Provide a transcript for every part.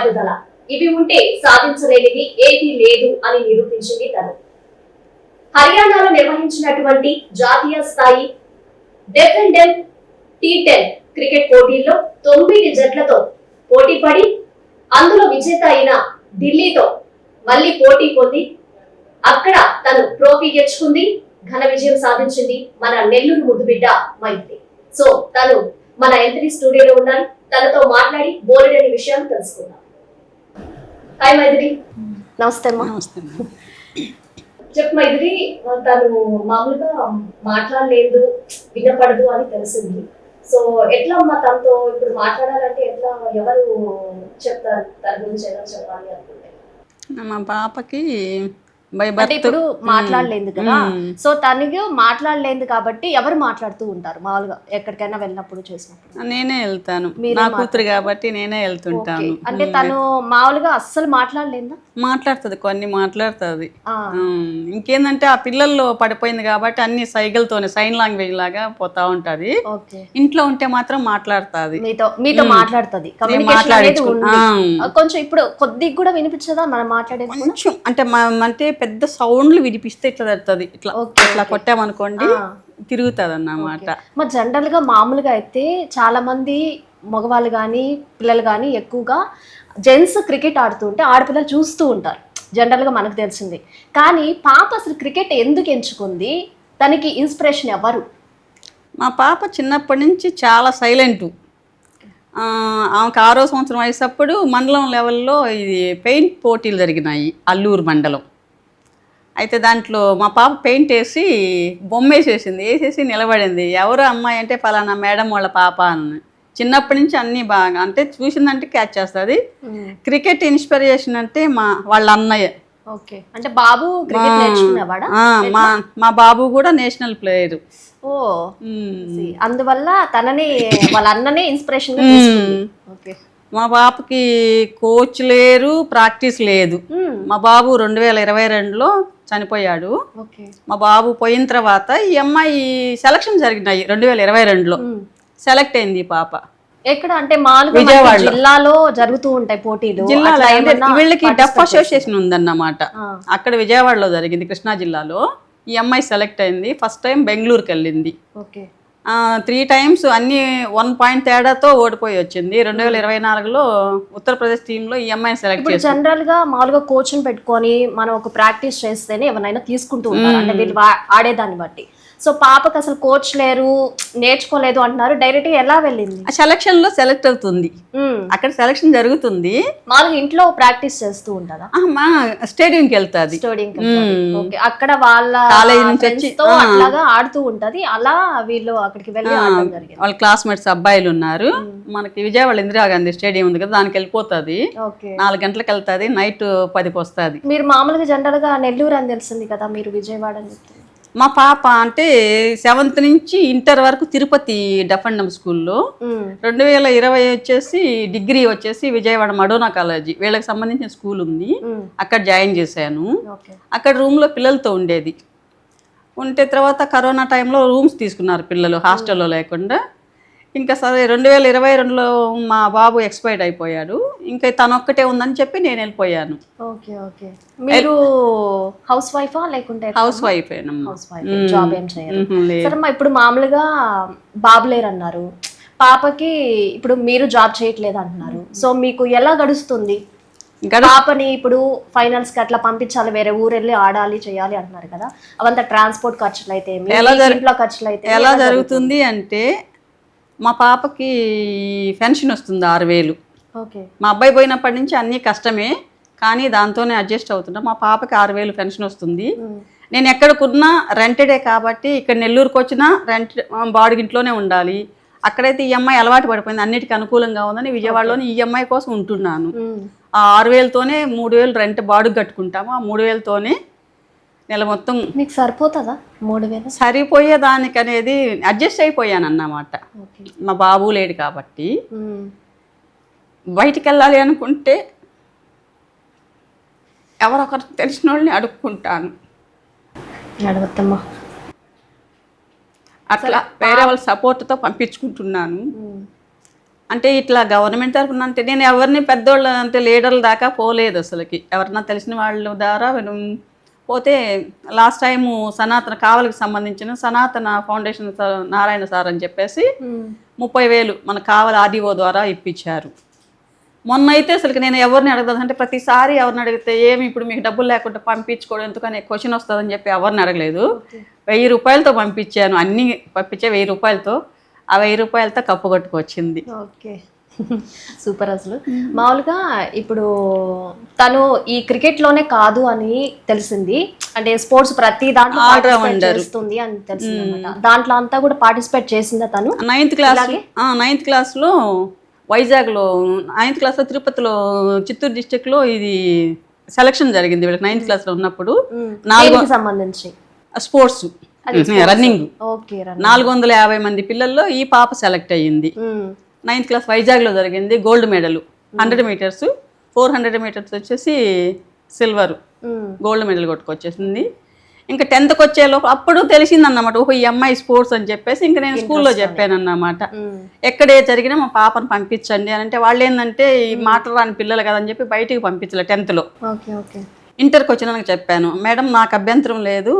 పట్టుదల ఇవి ఉంటే సాధించలేనిది ఏదీ లేదు అని నిరూపించింది తను. హర్యానాలో నిర్వహించినటువంటి జాతీయ స్థాయి డెఫెండెన్ T10 క్రికెట్ పోటీల్లో 9 జట్లతో పోటీ పడి అందులో విజేత అయిన ఢిల్లీతో మళ్ళీ పోటీ పొంది అక్కడ తను ట్రోఫీ గెలుచుకుంది, ఘన విజయం సాధించింది మన నెల్లూరు ముద్దుబిడ్డ మైత్రి. సో తను మన ఎంట్రీ స్టూడియోలో ఉన్నారు, తనతో మాట్లాడి బోలెడని విషయాలు తెలుసుకుందాం. హాయ్ మైత్రి. నమస్తే అమ్మా. చెప్పు మైత్రి, తను మామూలుగా మాట్లాడలేదు, వినపడదు అని తెలిసింది. సో ఎట్లా అమ్మా తనతో ఇప్పుడు మాట్లాడాలంటే ఎట్లా, ఎవరు చెప్తారు తన గురించి ఏదో చెప్పాలి అనుకుంటే? మా పాపకి అంటే ఇప్పుడు మాట్లాడలేదు కదా, సో తనకి మాట్లాడలేదు కాబట్టి ఎవరు మాట్లాడుతూ ఉంటారు మామూలుగా ఎక్కడికైనా వెళ్ళినప్పుడు చేసినప్పుడు? నేనే వెళ్తాను, నా కూతురు కాబట్టి నేనే వెళ్తుంటాను. అంటే తను మామూలుగా అస్సలు మాట్లాడలేదా? మాట్లాడుతుంది, కొన్ని మాట్లాడుతుంది. ఇంకేందంటే ఆ పిల్లల్లో పడిపోయింది కాబట్టి అన్ని సైగలతోనే సైన్ లాంగ్వేజ్ లాగా పోతా ఉంటది. ఇంట్లో ఉంటే మాత్రం మాట్లాడుతుంది, మీతో మాట్లాడుతుంది. కొంచెం ఇప్పుడు కొద్దిగా కూడా వినిపించదా మనం మాట్లాడేది? కొంచెం అంటే పెద్ద సౌండ్లు వినిపిస్తే ఇట్లా తడుతుంది, ఇట్లా ఇట్లా కొట్టామనుకోండి తిరుగుతుంది అన్నమాట. మరి జనరల్ గా మామూలుగా అయితే చాలా మంది మగవాళ్ళు కానీ పిల్లలు కానీ ఎక్కువగా జెంట్స్ క్రికెట్ ఆడుతుంటే ఆడపిల్లలు చూస్తూ ఉంటారు, జనరల్గా మనకు తెలిసింది. కానీ పాప అసలు క్రికెట్ ఎందుకు ఎంచుకుంది? తనకి ఇన్స్పిరేషన్ ఎవరు? మా పాప చిన్నప్పటి నుంచి చాలా సైలెంటు. ఆమెకు 6వ సంవత్సరం వయసప్పుడు మండలం లెవెల్లో ఇది పెయింట్ పోటీలు జరిగినాయి, అల్లూరు మండలం. అయితే దాంట్లో మా పాప పెయింట్ వేసి బొమ్మ వేసేసి నిలబడింది. ఎవరు అమ్మాయి అంటే పలానా మేడం వాళ్ళ పాప అని. చిన్నప్పటి నుంచి అన్నీ బాగా అంటే చూసిందంటే క్యాచ్ చేస్తుంది. క్రికెట్ ఇన్స్పిరేషన్ అంటే వాళ్ళ అన్నయ్య. అంటే బాబు క్రికెట్ నేర్చుకునేవాడా? మా బాబు కూడా నేషనల్ ప్లేయర్. ఓ, అందువల్ల తనని వాళ్ళ అన్ననే ఇన్స్పిరేషన్. మా బాబుకి కోచ్ లేరు, ప్రాక్టీస్ లేదు. మా బాబు 2022లో చనిపోయాడు. మా బాబు పోయిన తర్వాత ఈ అమ్మాయి సెలక్షన్ జరిగినాయి 2022లో. సెలెక్ట్ అయింది పాప. ఎక్కడ అంటే మామూలుగా జిల్లాలో జరుగుతూ ఉంటాయి పోటీలు. జిల్లాలో వీళ్ళకి డఫ్ అసోసియేషన్ ఉందన్నమాట. అక్కడ విజయవాడలో జరిగింది, కృష్ణా జిల్లాలో. ఈ అమ్మాయి సెలెక్ట్ అయింది. ఫస్ట్ టైం బెంగళూరుకి వెళ్ళింది. 3 times అన్ని 1 point తేడాతో ఓడిపోయి వచ్చింది. 2024లో ఉత్తరప్రదేశ్ టీంలో ఈ అమ్మాయిని సెలెక్ట్ చేసి. జనరల్ గా మామూలుగా కోచ్ని పెట్టుకొని మనం ఒక ప్రాక్టీస్ చేస్తేనే ఎవరైనా తీసుకుంటూ ఉంటారు, అంటే వీళ్ళు ఆడేదాన్ని బట్టి. సో పాపకు అసలు కోచ్ లేరు, నేర్చుకోలేదు అంటున్నారు. డైరెక్ట్ గా ఎలా వెళ్ళింది? సెలక్షన్ లో సెలెక్ట్ అవుతుంది, అక్కడ సెలక్షన్ జరుగుతుంది. మామూలుగా ఇంట్లో ప్రాక్టీస్ చేస్తూ ఉంటుందా? స్టేడియంకి వెళ్తాది. అక్కడ వాళ్ళ కాలేజ్ నుంచి వచ్చి అట్లాగా ఆడుతూ ఉంటది. అలా వీళ్ళు అక్కడికి వెళ్ళి ఆడడం జరిగింది. వాళ్ళ క్లాస్మేట్స్ అబ్బాయిలు ఉన్నారు. మనకి విజయవాడ ఇందిరాగాంధీ స్టేడియం ఉంది కదా, దానికి వెళ్ళిపోతుంది. 4 గంటలకు వెళ్తాది, నైట్ 10కి వస్తుంది. మీరు మామూలుగా జనరల్ గా నెల్లూరు అని తెలిసింది కదా, మీరు విజయవాడ అని చెప్తారు. మా పాప అంటే 7th నుంచి ఇంటర్ వరకు తిరుపతి డఫండం స్కూల్లో, 2020 వచ్చేసి డిగ్రీ వచ్చేసి విజయవాడ మడోనా కాలేజీ, వీళ్ళకి సంబంధించిన స్కూల్ ఉంది, అక్కడ జాయిన్ చేశాను. అక్కడ రూమ్లో పిల్లలతో ఉండేది. ఉంటే తర్వాత కరోనా టైంలో రూమ్స్ తీసుకున్నారు పిల్లలు, హాస్టల్లో లేకుండా. ఇంకా సరే 2022లో మా బాబు ఎక్స్పైర్డ్ అయిపోయాడు. ఇంకా తనొక్కటే ఉందని చెప్పి నేను వెళ్ళిపోయాను. మీరు హౌస్ వైఫా లేకుంటే? House wife. జాబ్ ఏం చేయరు? సరేమ్మా, ఇప్పుడు మామూలుగా బాబు లేరు అన్నారు, పాపకి ఇప్పుడు మీరు జాబ్ చేయట్లేదు అంటున్నారు. సో మీకు ఎలా గడుస్తుంది? పాపని ఇప్పుడు ఫైనల్స్ కి అట్లా పంపించాలి, వేరే ఊరు వెళ్ళి ఆడాలి చేయాలి అంటున్నారు కదా, అవంతా ట్రాన్స్పోర్ట్ ఖర్చులు అయితే, ఇంట్లో ఖర్చులు అయితే ఎలా జరుగుతుంది అంటే, మా పాపకి పెన్షన్ వస్తుంది 6,000. మా అబ్బాయి పోయినప్పటి నుంచి అన్నీ కష్టమే, కానీ దాంతోనే అడ్జస్ట్ అవుతున్నా. మా పాపకి 6,000 పెన్షన్ వస్తుంది. నేను ఎక్కడికున్నా రెంటెడే కాబట్టి, ఇక్కడ నెల్లూరుకి వచ్చినా రెంట్ బాడిగింట్లోనే ఉండాలి. అక్కడైతే ఈ అమ్మాయి అలవాటు పడిపోయింది, అన్నిటికీ అనుకూలంగా ఉందని విజయవాడలోని ఈ అమ్మాయి కోసం ఉంటున్నాను. ఆ 6,000తోనే 3,000 రెంట్ బాడుగు కట్టుకుంటాము. ఆ 3,000తోనే నెల మొత్తం. మీకు సరిపోతుందా 3,000? సరిపోయేదానికి అనేది అడ్జస్ట్ అయిపోయాను అన్నమాట. మా బాబు లేడు కాబట్టి బయటికి వెళ్ళాలి అనుకుంటే ఎవరొకరు తెలిసిన వాళ్ళని అడుక్కుంటాను. అట్లా వేరే వాళ్ళ సపోర్ట్తో పంపించుకుంటున్నాను. అంటే ఇట్లా గవర్నమెంట్ తరఫున అంటే నేను ఎవరిని పెద్దోళ్ళు అంటే లీడర్ల దాకా పోలేదు అసలుకి. ఎవరన్నా తెలిసిన వాళ్ళ ద్వారా పోతే లాస్ట్ టైము సనాతన కావలికి సంబంధించిన సనాతన ఫౌండేషన్ నారాయణ సార్ అని చెప్పేసి 30,000 మన కావలి ఆర్డీఓ ద్వారా ఇప్పించారు. మొన్న అయితే అసలుకి నేను ఎవరిని అడగదు అంటే ప్రతిసారి ఎవరిని అడిగితే ఏమి ఇప్పుడు మీకు డబ్బులు లేకుండా పంపించుకోవడం ఎందుకని క్వశ్చన్ వస్తుందని చెప్పి ఎవరిని అడగలేదు. 1,000 రూపాయలతో పంపించాను, అన్నీ పంపించే 1,000 రూపాయలతో. ఆ 1,000 రూపాయలతో కప్పు కొట్టుకొచ్చింది. Okay, super. అసలు మామూలుగా ఇప్పుడు తను ఈ క్రికెట్ లోనే కాదు అని తెలిసింది, అంటే స్పోర్ట్స్ ప్రతి దాంట్లో చేస్తుంది అని తెలిసింది అనమాట. దాంట్లో అంతా కూడా పార్టిసిపేట్ చేసిందా తను? 9th క్లాస్లో వైజాగ్లో, 9th క్లాస్లో తిరుపతిలో, చిత్తూరు డిస్టిక్లో ఇది సెలక్షన్ జరిగింది వీళ్ళకి 9th క్లాస్లో ఉన్నప్పుడు. 4 సంబంధించి స్పోర్ట్స్ రన్నింగ్ 450 మంది పిల్లల్లో ఈ పాప సెలెక్ట్ అయ్యింది. 9th క్లాస్ వైజాగ్లో జరిగింది. గోల్డ్ మెడల్ 100 మీటర్స్, 400 మీటర్స్ వచ్చేసి సిల్వర్, గోల్డ్ మెడల్ కొట్టుకొచ్చేసింది. ఇంకా 10th వచ్చేలోపు అప్పుడు తెలిసిందన్నమాట, ఓహో ఈ అమ్మాయి స్పోర్ట్స్ అని చెప్పేసి. ఇంకా నేను స్కూల్లో చెప్పాను అన్నమాట, ఎక్కడే జరిగినా మా పాపను పంపించండి అని. అంటే వాళ్ళు ఏంటంటే ఈ మాట రాని పిల్లలు కదని చెప్పి బయటికి పంపించలే 10th. ఇంటర్కి వచ్చినాక చెప్పాను, మేడం నాకు అభ్యంతరం లేదు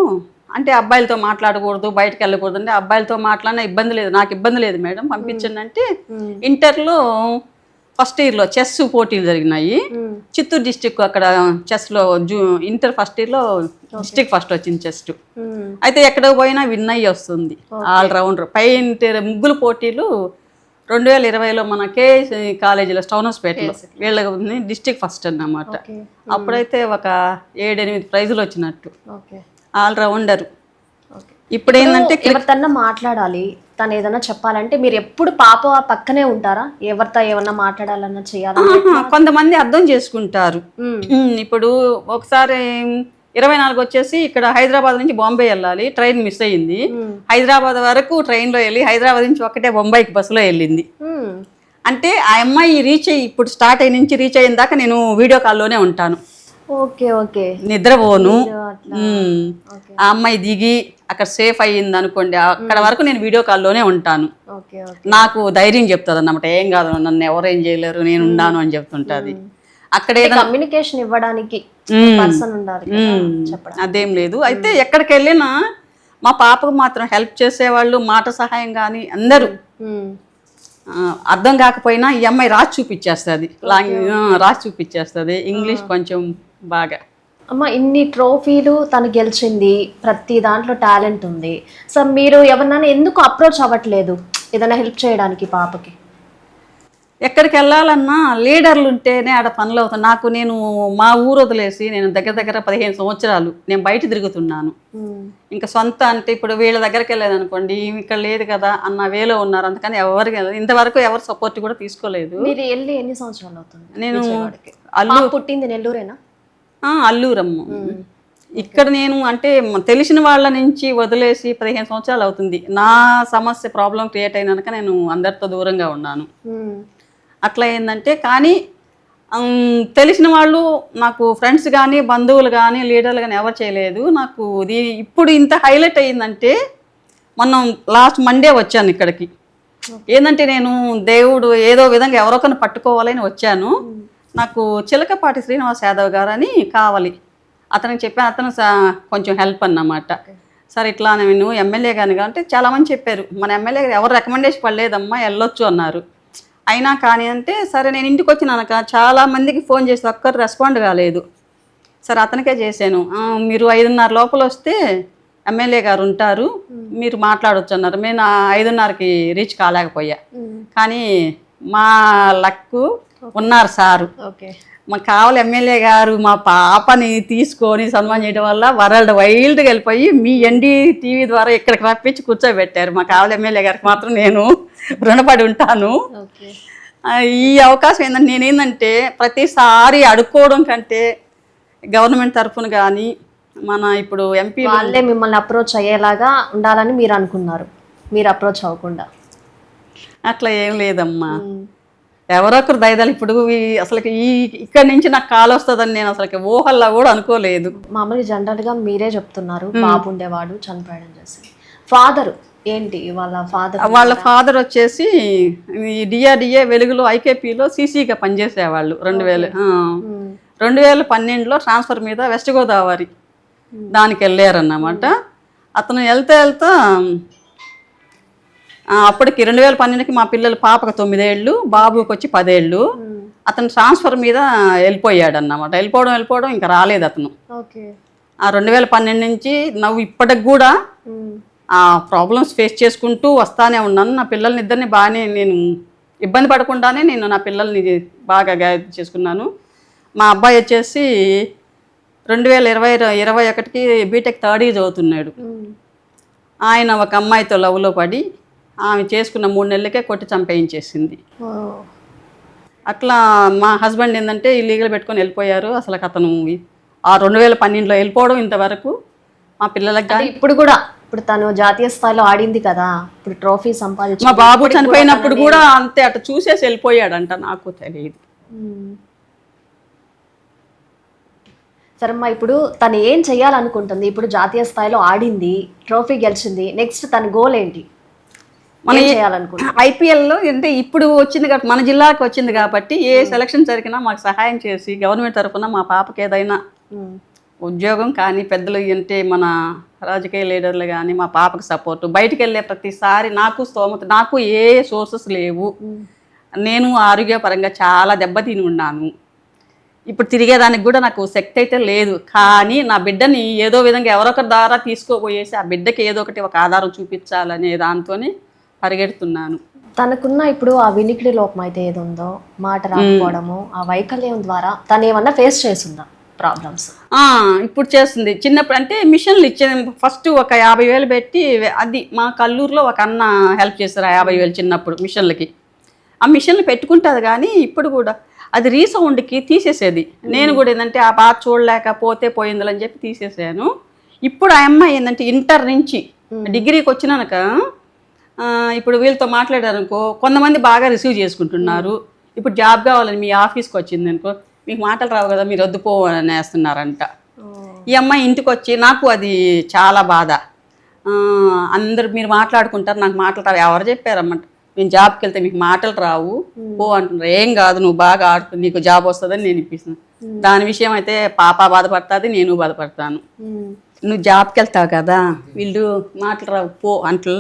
అంటే అబ్బాయిలతో మాట్లాడకూడదు, బయటకు వెళ్ళకూడదు అంటే అబ్బాయిలతో మాట్లాడినా ఇబ్బంది లేదు, నాకు ఇబ్బంది లేదు మేడం పంపించండి అంటే. ఇంటర్లో ఫస్ట్ ఇయర్లో చెస్ పోటీలు జరిగినాయి. చిత్తూరు డిస్టిక్ అక్కడ చెస్లో ఇంటర్ ఫస్ట్ ఇయర్లో డిస్టిక్ ఫస్ట్ వచ్చింది చెస్. అయితే ఎక్కడికి పోయినా విన్ అయ్యి వస్తుంది, ఆల్రౌండర్. పై ముగ్గులు పోటీలు 2020లో మన కేఎస్ కాలేజీలో స్టౌనస్పేటలో వీళ్ళకి డిస్టిక్ ఫస్ట్ అన్నమాట. అప్పుడైతే ఒక 7-8 ప్రైజులు వచ్చినట్టు, ఆల్రౌండర్. ఇప్పుడు ఏంటంటే ఎవరితన్నా మాట్లాడాలి, తను ఏదైనా చెప్పాలంటే మీరు ఎప్పుడు పాప పక్కనే ఉంటారా? ఎవరితో ఏమన్నా మాట్లాడాలన్నా చేయాలన్నా కొంతమంది అర్థం చేసుకుంటారు. ఇప్పుడు ఒకసారి 24 వచ్చేసి ఇక్కడ హైదరాబాద్ నుంచి బాంబే వెళ్ళాలి, ట్రైన్ మిస్ అయ్యింది. హైదరాబాద్ వరకు ట్రైన్లో వెళ్ళి హైదరాబాద్ నుంచి ఒక్కటే బొంబాయికి బస్సులో వెళ్ళింది. అంటే ఆ అమ్మాయి ఇప్పుడు స్టార్ట్ అయిన నుంచి రీచ్ అయిన దాకా నేను వీడియో కాల్లోనే ఉంటాను. నిద్రపోను. ఆ అమ్మాయి దిగి అక్కడ సేఫ్ అయ్యింది అనుకోండి, అక్కడ వరకు నేను వీడియో కాల్లోనే ఉంటాను. నాకు ధైర్యం చెప్తుంది అన్నమాట, ఏం కాదు నన్ను ఎవరేం చేయలేరు, నేను ఉన్నాను అని చెప్తుంటది. అక్కడ కమ్యూనికేషన్ ఇవ్వడానికి అదేం లేదు. అయితే ఎక్కడికి వెళ్ళినా మా పాపకు మాత్రం హెల్ప్ చేసేవాళ్ళు, మాట సహాయం కానీ అందరూ. అర్థం కాకపోయినా ఈ అమ్మాయి రాసి చూపించేస్తుంది, రాసి చూపించేస్తుంది. ఇంగ్లీష్ కొంచెం బాగా. అమ్మ ఇన్ని ట్రోఫీలు తను గెలిచింది, ప్రతి దాంట్లో టాలెంట్ ఉంది. సో మీరు ఎవరినైనా ఎందుకు అప్రోచ్ అవ్వట్లేదు ఏదైనా హెల్ప్ చేయడానికి పాపకి? ఎక్కడికి వెళ్ళాలన్నా లీడర్లు ఉంటేనే ఆడ పనులు అవుతాయి. నేను మా ఊరు వదిలేసి నేను దగ్గర 15 సంవత్సరాలు నేను బయట తిరుగుతున్నాను. ఇంకా సొంత అంటే ఇప్పుడు వీళ్ళ దగ్గరికి వెళ్ళేది అనుకోండి, ఇక్కడ లేదు కదా అన్న వేలో ఉన్నారు, అందుకని ఎవరికి ఇంతవరకు ఎవరు సపోర్ట్ కూడా తీసుకోలేదు. మీరు వెళ్ళి ఎన్ని సంవత్సరాలు అవుతుంది? నేను పుట్టింది నెల్లూరేనా? అల్లూరమ్మ. ఇక్కడ నేను అంటే తెలిసిన వాళ్ళ నుంచి వదిలేసి 15 సంవత్సరాలు అవుతుంది. నా సమస్య ప్రాబ్లం క్రియేట్ అయినాక నేను అందరితో దూరంగా ఉన్నాను. అట్లా ఏంటంటే కానీ తెలిసిన వాళ్ళు నాకు ఫ్రెండ్స్ కానీ బంధువులు కానీ లీడర్లు కానీ ఎవరు చేయలేదు. నాకు ఇప్పుడు ఇంత హైలైట్ అయ్యిందంటే మొన్న లాస్ట్ మండే వచ్చాను ఇక్కడికి. ఏంటంటే నేను దేవుడు ఏదో విధంగా ఎవరొకరిని పట్టుకోవాలని వచ్చాను. నాకు చిలకపాటి శ్రీనివాస్ యాదవ్ గారు అని కావాలి, అతనికి చెప్పాను. అతను కొంచెం హెల్ప్ అన్నమాట. సరే ఇట్లా నేను ఎమ్మెల్యే కానీ అంటే చాలామంది చెప్పారు, మన ఎమ్మెల్యే గారు ఎవరు రికమెండేషన్ పడలేదమ్మా వెళ్ళొచ్చు అన్నారు. అయినా కానీ అంటే సరే నేను ఇంటికి వచ్చినాక చాలామందికి ఫోన్ చేసి ఒక్కరు రెస్పాండ్ కాలేదు. సరే అతనికే చేశాను, మీరు 5:30 లోపల వస్తే ఎమ్మెల్యే గారు ఉంటారు, మీరు మాట్లాడవచ్చు అన్నారు. నేను 5:30కి రీచ్ కాలేకపోయా. కానీ మా లక్కు ఉన్నారు సారు. మాకు కావాలి ఎమ్మెల్యే గారు మా పాపని తీసుకొని సన్మానం చేయడం వల్ల వరల్డ్ వైల్డ్గా వెళ్ళిపోయి మీ NDTV ద్వారా ఇక్కడికి రప్పించి కూర్చోబెట్టారు. మా కావాలి ఎమ్మెల్యే గారికి మాత్రం నేను రుణపడి ఉంటాను. ఈ అవకాశం ఏంటంటే నేనేంటంటే ప్రతిసారి అడుక్కోవడం కంటే గవర్నమెంట్ తరఫున కానీ మన ఇప్పుడు ఎంపీ వాళ్ళే మిమ్మల్ని అప్రోచ్ అయ్యేలాగా ఉండాలని మీరు అనుకున్నారు, మీరు అప్రోచ్ అవ్వకుండా. అట్లా ఏం లేదమ్మా, ఎవరొకరు దయదాలు. ఇప్పుడు అసలుకి ఇక్కడి నుంచి నాకు కాల్ వస్తుందని నేను అసలుకి ఊహల్లా కూడా అనుకోలేదు. మామూలుగా జనరల్గా మీరే చెప్తున్నారు బాబు ఉండేవాడు చనిపోయాడని చేసి, ఫాదరు ఏంటి వాళ్ళ ఫాదర్? వాళ్ళ ఫాదర్ వచ్చేసి ఈ డిఆర్డిఏ వెలుగులో ఐకేపీలో సీసీగా పనిచేసేవాళ్ళు. 2012లో ట్రాన్స్ఫర్ మీద వెస్ట్ గోదావరి దానికి వెళ్ళారన్నమాట. అతను వెళ్తా అప్పటికి 2012కి మా పాపకు 9 ఏళ్ళు, బాబుకి వచ్చి 10 ఏళ్ళు. అతను ట్రాన్స్ఫర్ మీద వెళ్ళిపోయాడు అన్నమాట. వెళ్ళిపోవడం ఇంకా రాలేదు అతను. ఆ 2012 నుంచి ఇప్పటికి కూడా ఆ ప్రాబ్లమ్స్ ఫేస్ చేసుకుంటూ వస్తానే ఉన్నాను. నా పిల్లల్ని ఇద్దరిని బాగానే నేను ఇబ్బంది పడకుండానే నేను నా పిల్లల్ని బాగా గైడ్ చేసుకున్నాను. మా అబ్బాయి వచ్చేసి 2021కి బీటెక్ 3rd ఇయర్ చదువుతున్నాడు. ఆయన ఒక అమ్మాయితో లవ్లో పడి ఆమె చేసుకున్న 3 నెలలకే కొట్టి చంపేయించేసింది. అట్లా మా హస్బెండ్ ఏంటంటే ఇల్లీగల్ పెట్టుకొని వెళ్ళిపోయారు. అసలు అతను ఆ 2012లో వెళ్ళిపోవడం ఇంతవరకు మా పిల్లలకి కానీ ఇప్పుడు తను జాతీయ స్థాయిలో ఆడింది కదా, ఇప్పుడు ట్రోఫీ సంపాదించి మా బాబు చనిపోయినప్పుడు కూడా అంతే అట్లా చూసేసి వెళ్ళిపోయాడంట. నాకు తెలియదు. సరేమ్మా, ఇప్పుడు తను ఏం చెయ్యాలనుకుంటుంది? ఇప్పుడు జాతీయ స్థాయిలో ఆడింది, ట్రోఫీ గెలిచింది, నెక్స్ట్ తన గోల్ ఏంటి? మన ఐపీఎల్లో అంటే ఇప్పుడు వచ్చింది కాబట్టి మన జిల్లాకి వచ్చింది కాబట్టి ఏ సెలక్షన్ జరిగినా మాకు సహాయం చేసి గవర్నమెంట్ తరఫున మా పాపకి ఏదైనా ఉద్యోగం కానీ పెద్దలు అంటే మన రాజకీయ లీడర్లు కానీ మా పాపకి సపోర్టు. బయటికి వెళ్ళే ప్రతిసారి నాకు స్తోమత, నాకు ఏ సోర్సెస్ లేవు. నేను ఆరోగ్యపరంగా చాలా దెబ్బతిని ఉన్నాను. ఇప్పుడు తిరిగేదానికి కూడా నాకు శక్తి అయితే లేదు. కానీ నా బిడ్డని ఏదో విధంగా ఎవరొకరి ద్వారా తీసుకోబోయేసి ఆ బిడ్డకి ఏదో ఒకటి ఒక ఆధారం చూపించాలనే దాంతో పరిగెడుతున్నాను. తనకున్న ఇప్పుడు ఆ వినికిడి లోపం అయితే ఏది ఉందో, మాట రాకపోవడము, ఆ వైకల్యం ద్వారా తను ఏమన్నా ఫేస్ చేస్తుందా ప్రాబ్లమ్స్? ఇప్పుడు చేస్తుంది. చిన్నప్పుడు అంటే మిషన్లు ఇచ్చేది ఫస్ట్ ఒక 50,000 పెట్టి, అది మా కల్లూరులో ఒక అన్న హెల్ప్ చేస్తారు. 50,000 చిన్నప్పుడు మిషన్లకి. ఆ మిషన్లు పెట్టుకుంటుంది కానీ ఇప్పుడు కూడా అది రీసౌండ్కి తీసేసేది. నేను కూడా ఏంటంటే ఆ బాధ చూడలేకపోతే పోయిందని చెప్పి తీసేసాను. ఇప్పుడు ఆ అమ్మాయి ఏంటంటే ఇంటర్ నుంచి డిగ్రీకి వచ్చినాక ఇప్పుడు వీళ్ళతో మాట్లాడారనుకో కొంతమంది బాగా రిసీవ్ చేసుకుంటున్నారు. ఇప్పుడు జాబ్ కావాలని మీ ఆఫీస్కి వచ్చింది అనుకో, మీకు మాటలు రావు కదా మీరు వద్దుపో అనేస్తున్నారంట. ఈ అమ్మాయి ఇంటికి వచ్చి నాకు అది చాలా బాధ. అందరు మీరు మాట్లాడుకుంటారు, నాకు మాటలు రావు. ఎవరు చెప్పారమ్మంట, నేను జాబ్కి వెళ్తే మీకు మాటలు రావు పో అంటున్నారు. ఏం కాదు, నువ్వు బాగా ఆడుతు, నీకు జాబ్ వస్తుందని నేను ఇప్పిస్తాను. దాని విషయం అయితే పాప బాధపడుతుంది, నేను బాధపడతాను. నువ్వు జాబ్కి వెళ్తావు కదా, వీళ్ళు మాటలు రావు పో అంటలు.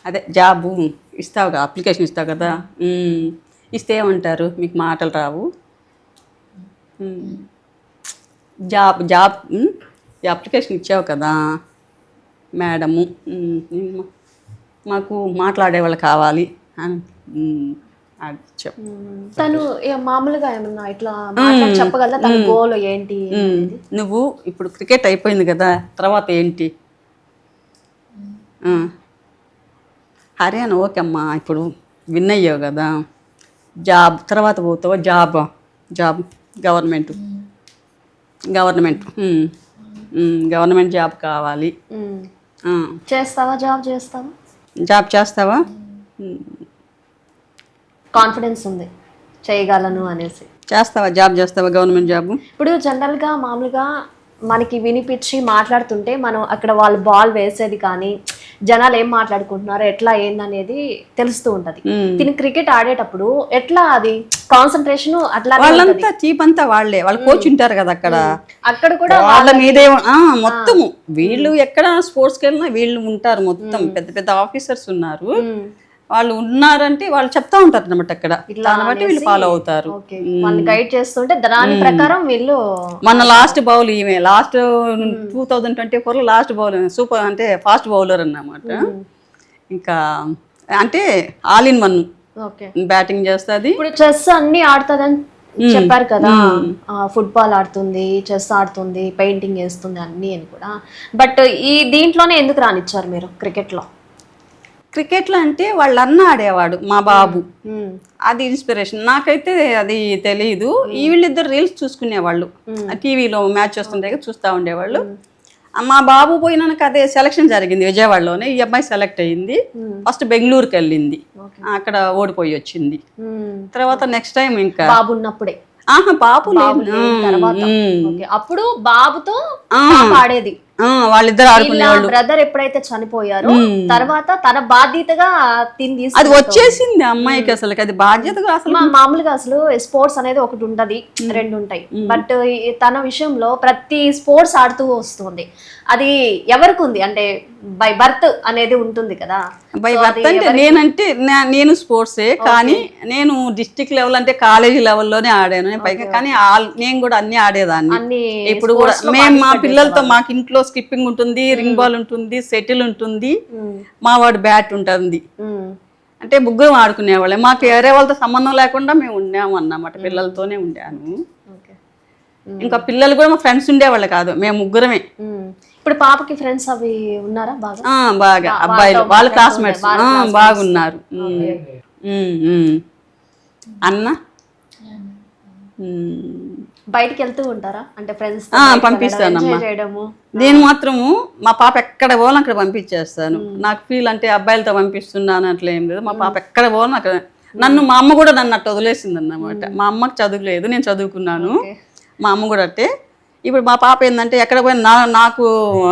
అదే జాబు ఇస్తావు కదా, అప్లికేషన్ ఇస్తావు కదా, ఇస్తే ఏమంటారు, మీకు మాటలు రావు. జాబ్ అప్లికేషన్ ఇచ్చావు కదా మేడము, మాకు మాట్లాడేవాళ్ళు కావాలి అని తను మామూలుగా ఏమన్నా ఇట్లా చెప్పగలరా తన గోల్ ఏంటి? నువ్వు ఇప్పుడు క్రికెట్ అయిపోయింది కదా, తర్వాత ఏంటి? హర్యానా ఓకే అమ్మా, ఇప్పుడు విన్ అయ్యావు కదా, జాబ్ తర్వాత పోతావా? జాబ్ గవర్నమెంట్ జాబ్ కావాలి. చేస్తావా? జాబ్ చేస్తావా? కాన్ఫిడెన్స్ ఉంది చేయగలను అనేసి. చేస్తావా? జాబ్ చేస్తావా? Government job. ఇప్పుడు జనరల్గా మామూలుగా మనకి వినిపించి మాట్లాడుతుంటే మనం అక్కడ వాళ్ళు బాల్ వేసేది కానీ జనాలు ఏం మాట్లాడుకుంటున్నారో ఎట్లా ఏందనేది తెలుస్తూ ఉంటది. దీని క్రికెట్ ఆడేటప్పుడు ఎట్లా అది కాన్సన్ట్రేషన్ అట్లా వాళ్ళంతా చీప్ అంతా వాళ్ళే, వాళ్ళు కోచ్ ఉంటారు కదా అక్కడ కూడా వాళ్ళ మీదే మొత్తము. వీళ్ళు ఎక్కడ స్పోర్ట్స్కి వెళ్ళినా వీళ్ళు ఉంటారు, మొత్తం పెద్ద పెద్ద ఆఫీసర్స్ ఉన్నారు. వాళ్ళు ఉన్నారంటే వాళ్ళు చెప్తా ఉంటారు అనమాట అక్కడ, దాన్ని బట్టి వీళ్ళు ఫాలో అవుతారు. గైడ్ చేస్తుంటే దాని ప్రకారం వీళ్ళు. మన లాస్ట్ బౌల్ ఈమె, లాస్ట్ 2024లో లాస్ట్ బౌల్ సూపర్ అంటే ఫాస్ట్ బౌలర్ అన్నమాట. ఇంకా అంటే ఆల్ ఇన్ వన్ బ్యాటింగ్ చేస్తుంది. ఇప్పుడు చెస్ అన్ని ఆడుతుందని చెప్పారు కదా, ఫుట్బాల్ ఆడుతుంది, చెస్ ఆడుతుంది, పెయింటింగ్ వేస్తుంది అన్ని అని కూడా. బట్ ఈ దీంట్లోనే ఎందుకు రానిచ్చారు మీరు క్రికెట్లో? క్రికెట్లో అంటే వాళ్ళ అన్న ఆడేవాడు మా బాబు, అది ఇన్స్పిరేషన్. నాకైతే అది తెలియదు. వీళ్ళిద్దరు రీల్స్ చూసుకునేవాళ్ళు, టీవీలో మ్యాచ్ వస్తుంటే చూస్తూ ఉండేవాళ్ళు. మా బాబు పోయినాక అదే సెలక్షన్ జరిగింది విజయవాడలోనే. ఈ అమ్మాయి సెలెక్ట్ అయ్యింది. ఫస్ట్ బెంగళూరుకి వెళ్ళింది, అక్కడ ఓడిపోయి వచ్చింది. తర్వాత నెక్స్ట్ టైం ఇంకా బాబు ఉన్నప్పుడే బాబు తర్వాత అప్పుడు బాబుతో ఆడేది. వాళ్ళిద్దరు ఆడుకునేవాళ్ళు. బ్రదర్ ఎప్పుడైతే చనిపోయారో తర్వాత తన బాధ్యతగా తిని అది వచ్చేసింది అమ్మాయికి, అసలు అది బాధ్యతగా. అసలు మామూలుగా అసలు స్పోర్ట్స్ అనేది ఒకటి ఉంటది, రెండు ఉంటాయి. బట్ తన విషయంలో ప్రతి స్పోర్ట్స్ ఆడుతూ వస్తుంది. అది ఎవరికి ఉంది అంటే బై బర్త్ అనేది ఉంటుంది కదా. బై బర్త్ అంటే నేను స్పోర్ట్సే, కానీ నేను డిస్ట్రిక్ట్ లెవెల్ అంటే కాలేజీ లెవెల్లోనే ఆడాను పైగా. కానీ నేను కూడా అన్ని ఆడేదాన్ని. ఇప్పుడు కూడా మేము మా పిల్లలతో మాకు ఇంట్లో స్కిప్పింగ్ ఉంటుంది, రింగ్ బాల్ ఉంటుంది, సెటిల్ ఉంటుంది, మా వాడు బ్యాట్ ఉంటుంది. అంటే ముగ్గురం ఆడుకునేవాళ్ళే. మాకు వేరే వాళ్ళతో సంబంధం లేకుండా మేము ఉండాము అన్నమాట, పిల్లలతోనే ఉండాను. ఇంకా పిల్లలు కూడా మా ఫ్రెండ్స్ ఉండేవాళ్ళు కాదు, మేము ముగ్గురమే. ఇప్పుడు పాపకి ఫ్రెండ్స్ అవి ఉన్నారా? బాగా అబ్బాయిలు, వాళ్ళ క్లాస్మేట్స్ బాగున్నారు. అన్న బయటికి వెళ్తూ ఉంటారా అంటే ఫ్రెండ్స్? పంపిస్తానమ్మా. నేను మాత్రము మా పాప ఎక్కడ పోవాలని అక్కడ పంపించేస్తాను. నాకు ఫీల్ అంటే అబ్బాయిలతో పంపిస్తున్నాను అట్లా ఏం లేదు. మా పాప ఎక్కడ పోవాలని అక్కడ. మా అమ్మ కూడా నన్ను అట్టు వదిలేసింది అన్నమాట. మా అమ్మకి చదువు లేదు, నేను చదువుకున్నాను. మా అమ్మ కూడా అంటే ఇప్పుడు మా పాప ఏంటంటే ఎక్కడ పోయినా నాకు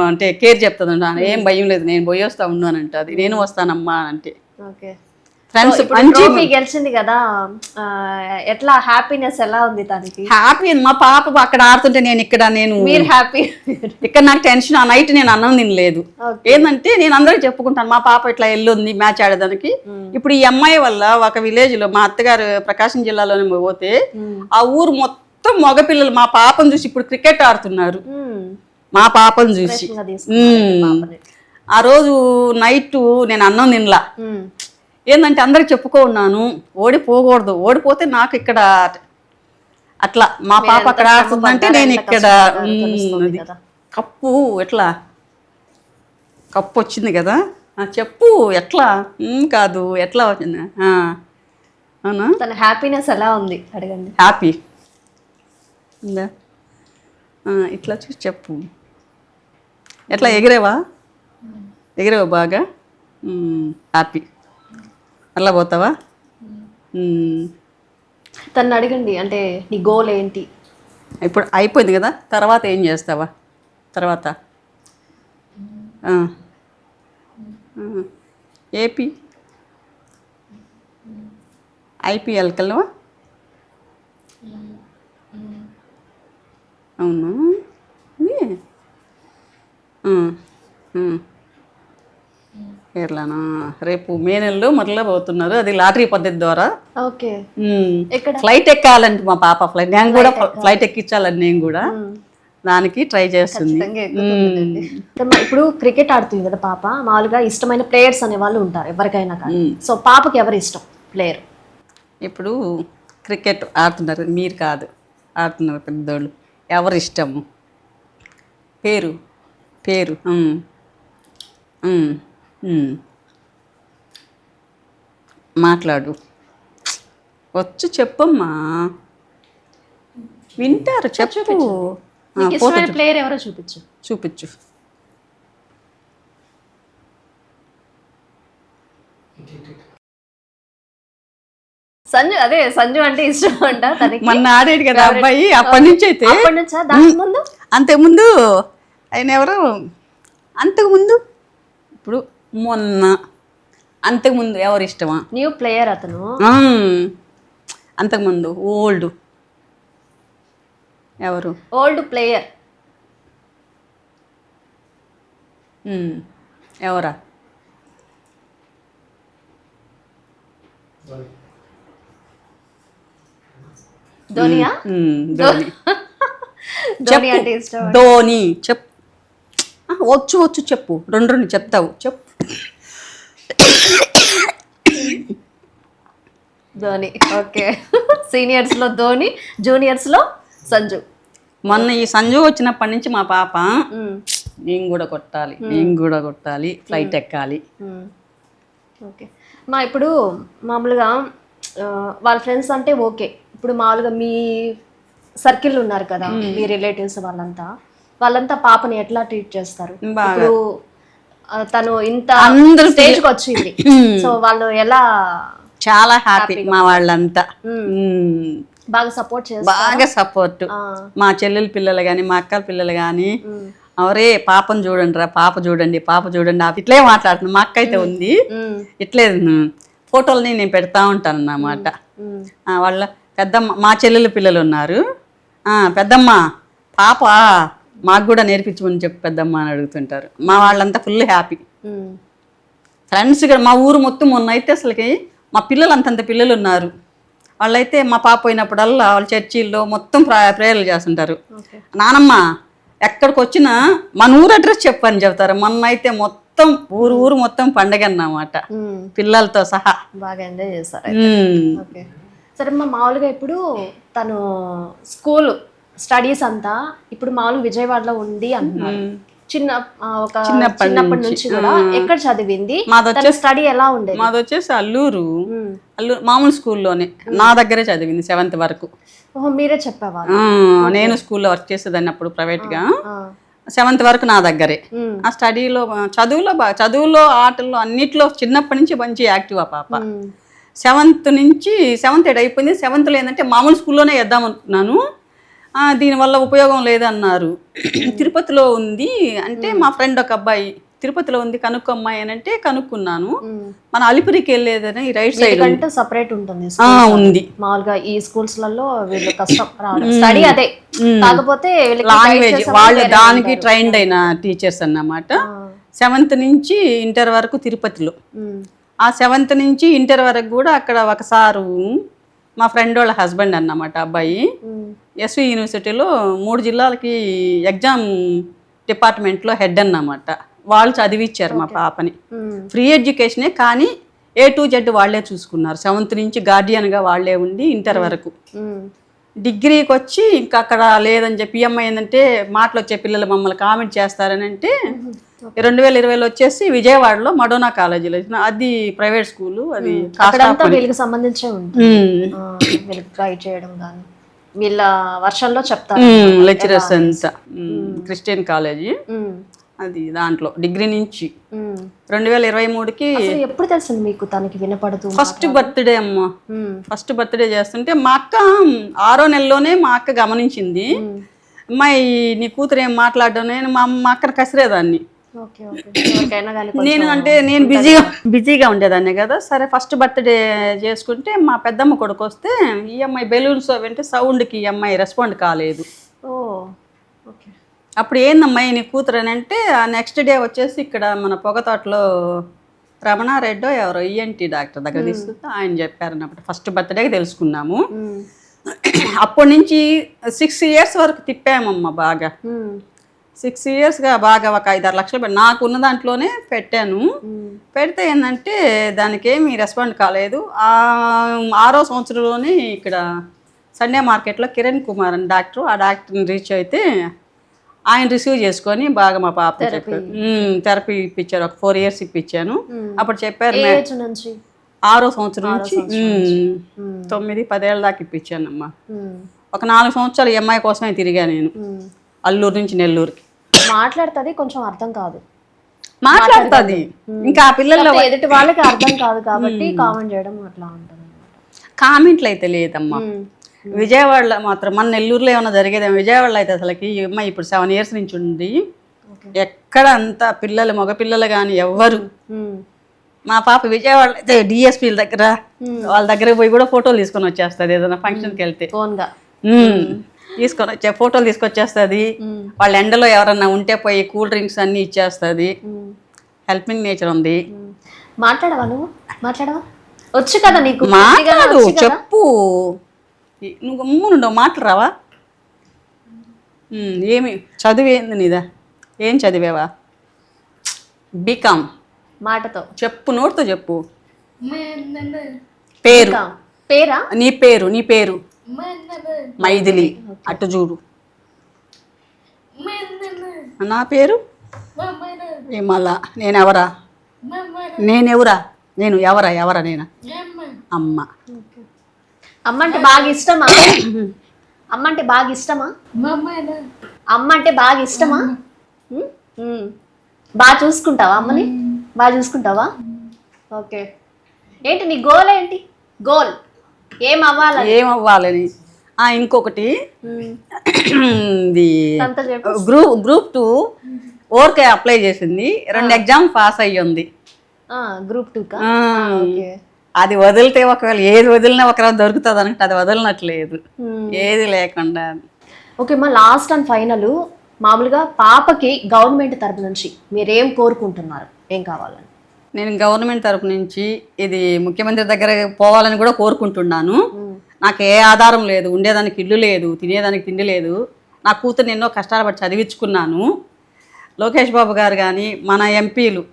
అంటే కేర్ చెప్తుంది, ఏం భయం లేదు, నేను పోయి వస్తా ఉన్నానంటే అది నేను వస్తానమ్మా అంటే. ఫ్రెండ్స్ మంచి గెలిచింది కదా, ఎట్లా హ్యాపీనెస్ ఎలా ఉంది తనకి? హ్యాపీ. మా పాప అక్కడ ఆడుతుంటే నేను ఇక్కడ, మీరు హ్యాపీ, ఇక్కడ నాకు టెన్షన్. ఆ నైట్ నేను అన్నం తినలేదు. ఏంటంటే నేను అందరికి చెప్పుకుంటాను, మా పాప ఇట్లా ఎల్లుంది మ్యాచ్ ఆడేదానికి. ఇప్పుడు ఈ అమ్మాయి వల్ల ఒక విలేజ్ లో, మా అత్తగారు ప్రకాశం జిల్లాలోనే పోతే, ఆ ఊరు మొత్తం మగపిల్లలు మా పాపను చూసి ఇప్పుడు క్రికెట్ ఆడుతున్నారు. మా పాపను చూసి ఆ రోజు నైట్ నేను అన్నం తినలా. ఏంటంటే అందరికి చెప్పుకున్నాను, ఓడిపోకూడదు, ఓడిపోతే నాకు ఇక్కడ అట్లా. మా పాప అక్కడ ఆడుతుందంటే నేను ఇక్కడ. కప్పు ఎట్లా, కప్పు వచ్చింది కదా, చెప్పు ఎట్లా? కాదు ఎట్లా వచ్చింది? అవునా? తన హ్యాపీనెస్ ఎలా ఉంది అడగండి. హ్యాపీ ఇట్లా చూసి చెప్పు. ఎట్లా ఎగిరేవా? ఎగిరేవా బాగా? హ్యాపీ. అలా పోతావా? తను అడగండి, అంటే నీ గోల్ ఏంటి? ఇప్పుడు అయిపోయింది కదా, తర్వాత ఏం చేస్తావా? తర్వాత ఏపీ ఐపీఎల్కి వెళ్ళవా? అవును. కేరళనా? రేపు మే నెలలో మరలా పోతున్నారు, అది లాటరీ పద్ధతి ద్వారా. ఫ్లైట్ ఎక్కాలంటే మా పాప ఫ్లైట్, నేను కూడా ఫ్లైట్ ఎక్కించాలని నేను కూడా దానికి ట్రై చేస్తుంది. ఇప్పుడు క్రికెట్ ఆడుతుంది కదా పాప, మామూలుగా ఇష్టమైన ప్లేయర్స్ అనే వాళ్ళు ఉంటారు ఎవరికైనా కానీ. సో పాపకి ఎవరు ఇష్టం ప్లేయర్? ఇప్పుడు క్రికెట్ ఆడుతున్నారు, మీరు కాదు ఆడుతున్నారు పెద్దోళ్ళు, ఎవరు ఇష్టము? పేరు పేరు మాట్లాడు, వచ్చు చెప్పమ్మా, వింటారు, చెప్పు. ప్లేయర్ ఎవరో చూపించు. చూపించు. సంజు, అదే సంజు అంటే ఇష్టం అంట తనకి. మొన్న ఆడేడు కదా అబ్బాయి, అప్పటి నుంచి. అయితే అంతకుముందు ఆయన ఎవరు, అంతకుముందు, ఇప్పుడు మొన్న, అంతకుముందు ఎవరు ఇష్టమా? న్యూ ప్లేయర్ అతను. అంతకుముందు ఓల్డ్ ఎవరు? ఓల్డ్ ప్లేయర్ ఎవరా? ధోనియా? ధోని. ధోని అంటే ఇష్టం. ధోని చెప్పు. వచ్చు వచ్చు చెప్పు, రెండు చెప్తావు, చెప్పు. ధోని. ఓకే. సీనియర్స్ లో ధోని, జూనియర్స్ లో సంజు. మొన్న ఈ సంజు వచ్చినప్పటి నుంచి మా పాప నేను కూడా కొట్టాలి, నేను కూడా కొట్టాలి, ఫ్లైట్ ఎక్కాలి. ఓకే మా, ఇప్పుడు మామూలుగా వాళ్ళ ఫ్రెండ్స్ అంటే ఓకే, ఇప్పుడు మామూలుగా మీ సర్కిల్ ఉన్నారు కదా, మీ రిలేటివ్స్ వాళ్ళంతా పాపని ఎట్లా ట్రీట్ చేస్తారు? ఇప్పుడు తను ఇంత స్టేజ్కి వచ్చింది, సో వాళ్ళు ఎలా? చాలా హ్యాపీ మా వాళ్ళంతా, బాగా సపోర్ట్ చేస్తారు. బాగా సపోర్ట్. మా చెల్లెల పిల్లలు కానీ, మా అక్కల పిల్లలు కానీ, అవరే పాపను చూడండి రా, పాప చూడండి, పాప చూడండి, ఇట్లే మాట్లాడుతున్నాను. మా అక్క అయితే ఉంది, ఇట్లే ఫోటోలని నేను పెడతా ఉంటాను అన్నమాట. వాళ్ళ పెద్దమ్మ, మా చెల్లెల పిల్లలు ఉన్నారు. పెద్దమ్మ పాప మాకు కూడా నేర్పించమని చెప్పి పెద్దమ్మ అని అడుగుతుంటారు. మా వాళ్ళంతా ఫుల్ హ్యాపీ. ఫ్రెండ్స్ కూడా మా ఊరు మొత్తం మొన్న అయితే అసలుకి మా పిల్లలు అంతంత పిల్లలు ఉన్నారు. వాళ్ళైతే మా పాప పోయినప్పుడల్లా వాళ్ళ చర్చిల్లో మొత్తం ప్రేయర్లు చేస్తుంటారు. నానమ్మ ఎక్కడికి వచ్చినా మన ఊరు అడ్రస్ చెప్పని చెప్తారు. మొన్న అయితే మొత్తం ఊరు మొత్తం పండగ అన్నమాట, పిల్లలతో సహా. బాగా ఎంజాయ్ చేస్తారు. సరే అమ్మా, మామూలుగా ఇప్పుడు తను స్కూల్ స్టడీస్ అంతా ఇప్పుడు మామూలుగా విజయవాడలో ఉంది అంటున్నారు. చిన్నప్పటి నుంచి కూడా ఎక్కడ చదివింది? స్టడీ ఎలా ఉండేది? మాది వచ్చేసి అల్లూరు మామూలు స్కూల్లోనే, నా దగ్గరే చదివింది 7th వరకు. మీరే చెప్పేవా? నేను స్కూల్లో వర్క్ చేసేదాన్ని అప్పుడు ప్రైవేట్ గా. 7th వరకు నా దగ్గరే. ఆ స్టడీలో చదువులో ఆటల్లో అన్నిట్లో చిన్నప్పటి నుంచి మంచి యాక్టివ్ ఆ పాప. 7th నుంచి 7th అయిపోయింది. 7th లో ఏంటంటే మామూలు స్కూల్లోనే వేద్దాం అనుకున్నాను. దీనివల్ల ఉపయోగం లేదన్నారు. తిరుపతిలో ఉంది అంటే మా ఫ్రెండ్ ఒక అబ్బాయి తిరుపతిలో ఉంది కనుక్కో అమ్మాయి అని అంటే కనుక్కున్నాను. మన అలిపిరికి వెళ్ళేదని రైట్ సైడ్ అంటే సపరేట్ ఉంటుంది ఉంది. మామూలుగా ఈ స్కూల్స్ లలో వీళ్ళు కష్టం రావడం, స్టడీ అదే, కాకపోతే లాంగ్వేజ్ వాళ్ళు దానికి ట్రైన్డ్ అయిన టీచర్స్ అన్నమాట. 7th నుంచి ఇంటర్ వరకు తిరుపతిలో. ఆ 7th నుంచి ఇంటర్ వరకు కూడా అక్కడ ఒకసారు మా ఫ్రెండ్ వాళ్ళ హస్బెండ్ అన్నమాట అబ్బాయి ఎస్వి యూనివర్సిటీలో 3 జిల్లాలకి ఎగ్జామ్ డిపార్ట్మెంట్లో హెడ్ అన్నమాట. వాళ్ళు చదివిచ్చారు మా పాపని. ఫ్రీ ఎడ్యుకేషనే, కానీ A to Z వాళ్లే చూసుకున్నారు. 7th నుంచి గార్డియన్గా వాళ్లే ఉండి ఇంటర్ వరకు. డిగ్రీకి వచ్చి ఇంకా అక్కడ లేదని చెప్పి EMI ఏంటంటే మాటలు వచ్చే పిల్లలు మమ్మల్ని కామెంట్ చేస్తారని అంటే 2020లో వచ్చేసి విజయవాడలో మడోనా కాలేజీలో, అది ప్రైవేట్ స్కూలు, అది వీళ్ళకి సంబంధించే ఉంటుంది. వీళ్ళకి గైడ్ చేయడం కానీ వీళ్ళ వర్షంలో చెప్తారు లెక్చరర్స్ అంతా. క్రిస్టియన్ కాలేజీ అది, దాంట్లో డిగ్రీ నుంచి 2023కి. ఎప్పుడు తెలిసింది మీకు తనకి వినపడుతుంది? ఫస్ట్ బర్త్డే అమ్మ, ఫస్ట్ బర్త్డే చేస్తుంటే మా అక్క 6వ నెలలోనే మా అక్క గమనించింది. అమ్మాయి నీ కూతురు ఏం మాట్లాడడం, నేను మా అక్కను కసిరేదాన్ని. నేను బిజీగా ఉండేదాన్ని కదా. సరే ఫస్ట్ బర్త్డే చేసుకుంటే మా పెద్దమ్మ కొడుకు వస్తే ఈ అమ్మాయి బెలూన్స్ అంటే సౌండ్కి ఈ అమ్మాయి రెస్పాండ్ కాలేదు. అప్పుడు ఏందమ్మాయి నీ కూతురు అని అంటే నెక్స్ట్ డే వచ్చేసి ఇక్కడ మన పొగతోటలో రమణారెడ్డో ఎవరో ENT డాక్టర్ దగ్గర తీసుకుంటే ఆయన చెప్పారన్నప్పుడు ఫస్ట్ బర్త్డేకి తెలుసుకున్నాము. అప్పటి నుంచి 6 years వరకు తిప్పామమ్మ బాగా. 6 yearsగా బాగా ఒక 5-6 లక్షలు నాకున్న దాంట్లోనే పెట్టాను. పెడితే ఏంటంటే దానికి ఏమీ రెస్పాండ్ కాలేదు. 6వ సంవత్సరంలోనే ఇక్కడ సండే మార్కెట్లో కిరణ్ కుమార్ అని డాక్టర్, ఆ డాక్టర్ని రీచ్ అయితే ఆయన రిసీవ్ చేసుకొని బాగా మా పాప థెరపీ ఇప్పించారు. ఒక 4 years ఇప్పించాను. అప్పుడు చెప్పారు 6వ సంవత్సరం నుంచి 9-10 ఏళ్ళ దాకా ఇప్పించానమ్మా. ఒక 4 సంవత్సరాలు EMI కోసమే తిరిగా నేను అల్లూరు నుంచి నెల్లూరుకి. మాట్లాడుతుంది, కొంచెం అర్థం కాదు, మాట్లాడుతుంది. ఇంకా ఆ పిల్లల్లో ఎదుటి వాళ్ళకి అర్థం కాదు కాబట్టి కామెంట్ చేయడం అట్లా ఉంటుంది. కామెంట్లు అయితే లేదమ్మా. విజయవాడలో మాత్రం మన నెల్లూరులో ఏమైనా జరిగేది, విజయవాడలో అయితే అసలుకి అమ్మాయి ఇప్పుడు 7 years నుంచి ఉంది. ఎక్కడ అంతా పిల్లలు, మగపిల్లలు కానీ ఎవ్వరు. మా పాప విజయవాడలో అయితే DSPల దగ్గర వాళ్ళ దగ్గర పోయి కూడా ఫోటోలు తీసుకొని వచ్చేస్తుంది. ఏదైనా ఫంక్షన్కి వెళ్తే తీసుకొని వచ్చే ఫోటోలు తీసుకొచ్చేస్తుంది. వాళ్ళ ఎండలో ఎవరన్నా ఉంటే పోయి కూల్ డ్రింక్స్ అన్ని ఇచ్చేస్తుంది. హెల్పింగ్ నేచర్ ఉంది. మాట్లాడవా నువ్వు? మాట్లాడవా? వచ్చు కదా నీకు, మాట్లాడు, చెప్పు. నువ్వు గమ్మునుండవు, మాట్లాడరావా? ఏమి చదువు ఏంది నీదా? ఏం చదివేవా? బీకామ్. మాటతో చెప్పు, నోటితో చెప్పు. పేరు, పేరా? నీ పేరు, నీ పేరు మైథిలి. అటు చూడు. నా పేరు మళ్ళా నేనెవరా? నేనెవరా? నేను ఎవరా? నేను అమ్మ. అమ్మ అంటే బాగా ఇష్టమా? అమ్మ అంటే బాగా ఇష్టమా? అమ్మ అంటే బాగా ఇష్టమా? బాగా చూసుకుంటావా అమ్మని? బాగా చూసుకుంటావా? ఓకే. ఏంటి నీ గోల్ ఏంటి? గోల్ ఏమవ్వాలని? ఇంకొకటి ఉమ్. ఇది అంతా చెప్పు. గ్రూప్ 2 ఓర్కే అప్లై చేసింది, 2 ఎగ్జామ్ పాస్ అయ్యింది. గ్రూప్ 2 కా? ఓకే. అది వదిలితే ఒకవేళ ఏది వదిలినా ఒకవేళ దొరుకుతుంది అంటే అది వదలనట్లేదు, ఏది లేకుండా. ఓకే మా లాస్ట్ అండ్ ఫైనల్, మామూలుగా పాపకి గవర్నమెంట్ తరపు నుంచి మీరేం కోరుకుంటున్నారు, ఏం కావాలని? నేను గవర్నమెంట్ తరపు నుంచి ఇది ముఖ్యమంత్రి దగ్గర పోవాలని కూడా కోరుకుంటున్నాను. నాకు ఏ ఆధారం లేదు, ఉండేదానికి ఇల్లు లేదు, తినేదానికి తిండి లేదు. నా కూతుర్ని ఎన్నో కష్టాలు పడి చదివించుకున్నాను. లోకేష్ బాబు గారు కానీ, మన ఎంపీలు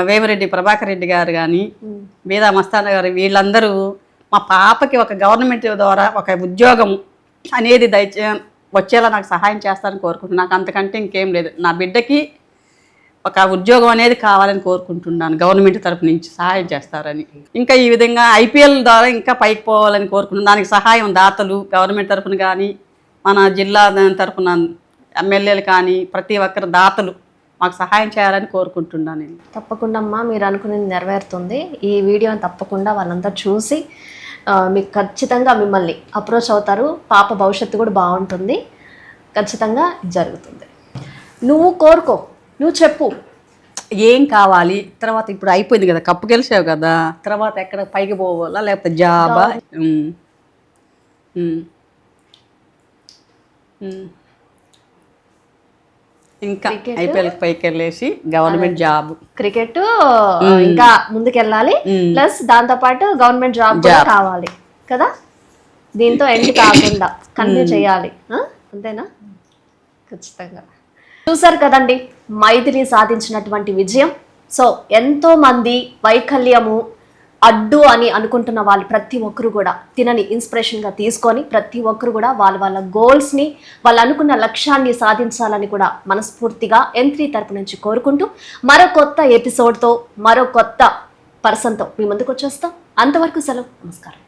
వేమిరెడ్డి ప్రభాకర్ రెడ్డి గారు కానీ, బీదా మస్తాన్ గారు, వీళ్ళందరూ మా పాపకి ఒక గవర్నమెంట్ ద్వారా ఒక ఉద్యోగం అనేది వచ్చేలా నాకు సహాయం చేస్తారని కోరుకుంటున్నాను. నాకు అంతకంటే ఇంకేం లేదు. నా బిడ్డకి ఒక ఉద్యోగం అనేది కావాలని కోరుకుంటున్నాను, గవర్నమెంట్ తరపు నుంచి సహాయం చేస్తారని. ఇంకా ఈ విధంగా IPL ద్వారా ఇంకా పైకి పోవాలని కోరుకుంటున్నాను. దానికి సహాయం దాతలు గవర్నమెంట్ తరపున కానీ, మన జిల్లా తరపున ఎమ్మెల్యేలు కానీ, ప్రతి ఒక్కరు దాతలు మాకు సహాయం చేయాలని కోరుకుంటున్నాను నేను. తప్పకుండా అమ్మా, మీరు అనుకునేది నెరవేరుతుంది. ఈ వీడియోని తప్పకుండా వాళ్ళంతా చూసి మీకు ఖచ్చితంగా మిమ్మల్ని అప్రోచ్ అవుతారు. పాప భవిష్యత్తు కూడా బాగుంటుంది, ఖచ్చితంగా జరుగుతుంది. నువ్వు కోరుకో, నువ్వు చెప్పు ఏం కావాలి. తర్వాత ఇప్పుడు అయిపోయింది కదా, కప్పు గెలిచావు కదా, తర్వాత ఎక్కడ పైకి పోవాలా లేకపోతే జాబా? ఇంకా IPL పైకి వెళ్ళేసి గవర్నమెంట్ జాబ్, క్రికెట్ ఇంకా ముందుకెళ్ళాలి, ప్లస్ దాంతో పాటు గవర్నమెంట్ జాబ్ కూడా కావాలి కదా. దీంతో ఎండ్ కాకుండా కంటిన్యూ చేయాలి, అంతేనా? ఖచ్చితంగా. చూసారు కదండి మైథిలి సాధించినటువంటి విజయం. సో ఎంతో మంది వైకల్యము అడ్డు అని అనుకుంటున్న వాళ్ళు ప్రతి ఒక్కరు కూడా తినని ఇన్స్పిరేషన్గా తీసుకొని ప్రతి ఒక్కరు కూడా వాళ్ళ గోల్స్ని, వాళ్ళు అనుకున్న లక్ష్యాన్ని సాధించాలని కూడా మనస్ఫూర్తిగా M3 తరపు నుంచి కోరుకుంటూ మరో కొత్త ఎపిసోడ్తో మరో కొత్త పర్సన్తో మీ ముందుకు వచ్చేస్తాం. అంతవరకు సెలవు, నమస్కారం.